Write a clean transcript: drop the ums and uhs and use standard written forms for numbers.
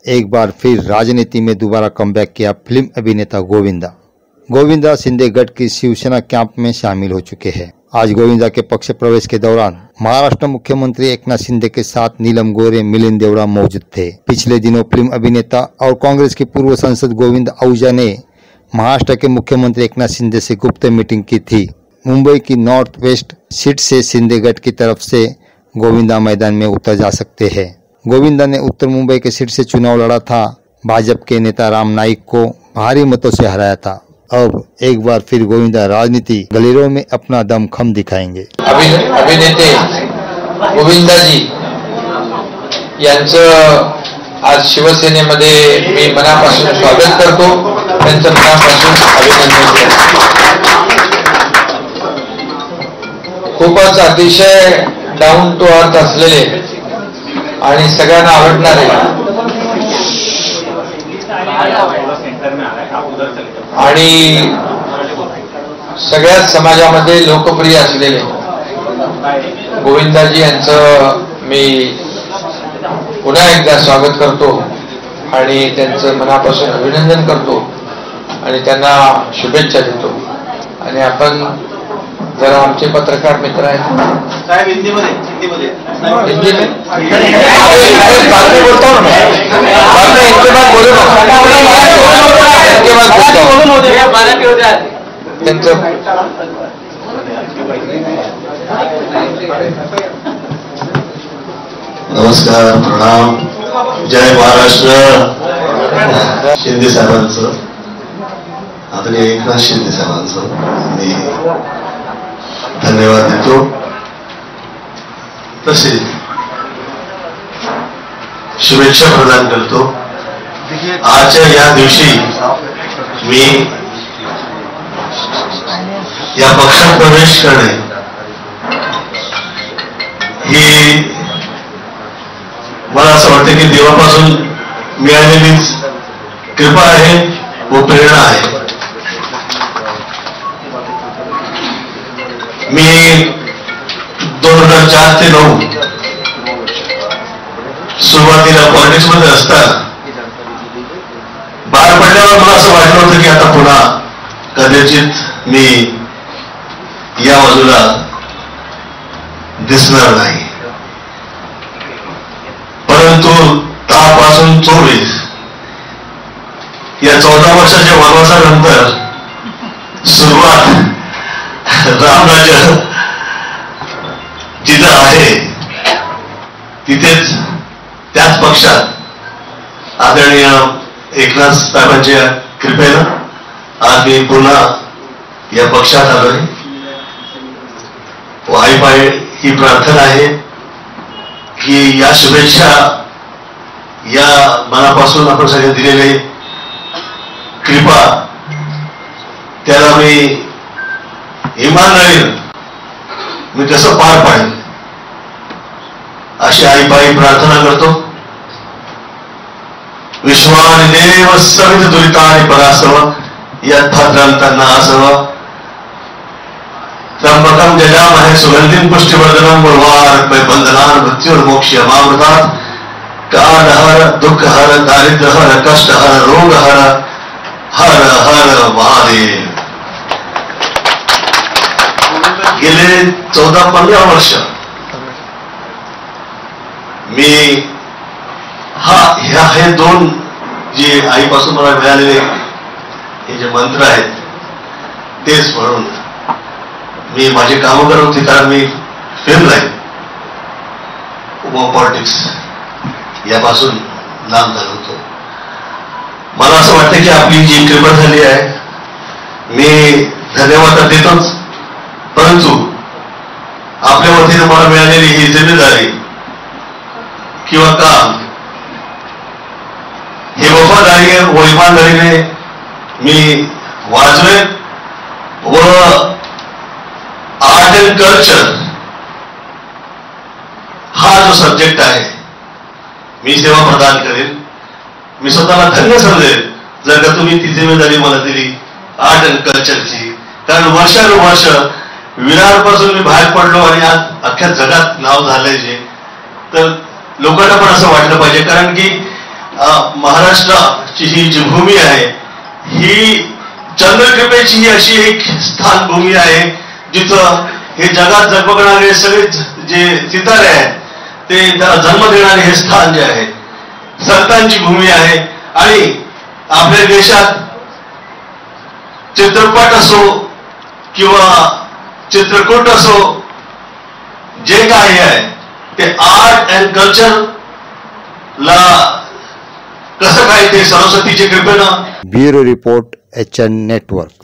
एक बार फिर राजनीति में दोबारा कमबैक किया फिल्म अभिनेता गोविंदा शिंदे गढ़ की शिवसेना कैंप में शामिल हो चुके हैं। आज गोविंदा के पक्ष प्रवेश के दौरान महाराष्ट्र मुख्यमंत्री एकनाथ शिंदे के साथ नीलम गोरे, मिलिंद देवड़ा मौजूद थे। पिछले दिनों फिल्म अभिनेता और कांग्रेस के पूर्व सांसद गोविंद आहूजा ने महाराष्ट्र के मुख्यमंत्री एकनाथ शिंदे से गुप्त मीटिंग की थी। मुंबई की नॉर्थ वेस्ट सीट से शिंदे गढ़ की तरफ से गोविंदा मैदान में उतर जा सकते हैं। गोविंदा ने उत्तर मुंबई के सीट से चुनाव लड़ा था, भाजपा के नेता राम नाईक को भारी मतों से हराया था। अब एक बार फिर गोविंदा राजनीति गलिरों में अपना दमखम दिखाएंगे। अभिनेते गोविंदाजी यांचं आज शिवसेनेमध्ये मी मनापासून स्वागत करतो, त्यांचं मनापासून अभिनंदन करतो। खूपच अतिशय डाऊन टू अर्थ असलेले आणि सगळ्यांना आवडणारे आणि सगळ्याच समाजामध्ये लोकप्रिय असलेले गोविंदाजी यांचं मी पुन्हा एकदा स्वागत करतो आणि त्यांचं मनापासून अभिनंदन करतो आणि त्यांना शुभेच्छा देतो। आणि आपण जरा आमचे पत्रकार मित्र आहेत साहेब हिंदी में बात बोलता हूँ मैं, इनके बाद बोलो नमस्कार, प्रणाम, जय महाराष्ट्र। शिंदे साहेबांचं, आदरणीय एकनाथ शिंदे साहेबांचं मी धन्यवाद देतो। तसेच शुभेच्छा प्रदान करतो। आजच्या या दिवशी मी या पक्षात प्रवेश करणे ही मला असं वाटतं की देवापासून मिळालेलीच कृपा आहे व प्रेरणा आहे। मी 2004 ते 2009 सुरुवातीला पॉलिटिक्समध्ये असताना बाहेर पडल्यावर मला असं वाटलं होतं की आता पुन्हा कदाचित मी या बाजूला दिसणार नाही, परंतु 10 पासून 24 या 14 वर्षाच्या वनवासानंतर सुरुवात रामराज्य जिथं आहे तिथेच त्याच पक्षात आदरणीय एकनाथ साहेबांच्या कृपेनं आज मी पुन्हा या पक्षात आलोय। वाईपाय ही प्रार्थना आहे की या शुभेच्छा या मनापासून आपण सगळे दिलेले कृपा त्याला मी इमानदारीने मी कसं पार पाडेल अशी आईपाई प्रार्थना करतो। विश्वानि देव सवित दुरितानि परासव यद्भद्रं आसव त्र्यंबकं जजामहे सुगंधिं पुष्टिवर्धनं उर्वारुकमेव बन्धनान् मृत्युर्मोक्षयमामृतात्। कालहर दुःखहर दारिद्र्यहर कष्टहर रोगहर हर हर महादेव। गेले 14-15 वर्ष मी हे दोन जे आईपासून मला मिळालेले हे जे मंत्र आहेत तेच म्हणून मी माझे काम करत होते, कारण मी फिल्म लाईन व पॉलिटिक्स यापासून लांब झालो होतो। मला असं वाटतं की आपली जी कृपा झाली आहे मी धन्यवाद देतोच, परंतु आपल्या वतीने मला मिळालेली ही जिम्मेदारी किंवा काम हे वफादारी व इमानदारीने मी वाजवेन व आर्ट अँड कल्चर हा जो सब्जेक्ट आहे मी सेवा प्रदान करेन। मी स्वतःला धन्य समजेल जर का तुम्ही ती जिम्मेदारी मला दिली आर्ट अँड कल्चरची, कारण वर्षानुवर्ष विरारपासून मी बाहेर पडलो आणि आज अख्ख्या जगात नाव झालंय जे, तर लोकांना पण असं वाटलं पाहिजे, कारण की महाराष्ट्राची ही जी भूमी आहे ही चंद्रकृपेची ही अशी एक स्थान भूमी आहे जिथं हे जगात जगबगणारे सगळे जे सितारे आहेत ते त्याला जन्म देणारे हे स्थान जे आहे संतांची भूमी आहे. आणि आपल्या देशात चित्रपट असो किंवा चित्रकूट असो जे काही आहे ते आर्ट अँड कल्चर ला कसं काय ते सरस्वतीच्या कृपेनं. Bureau report HN network.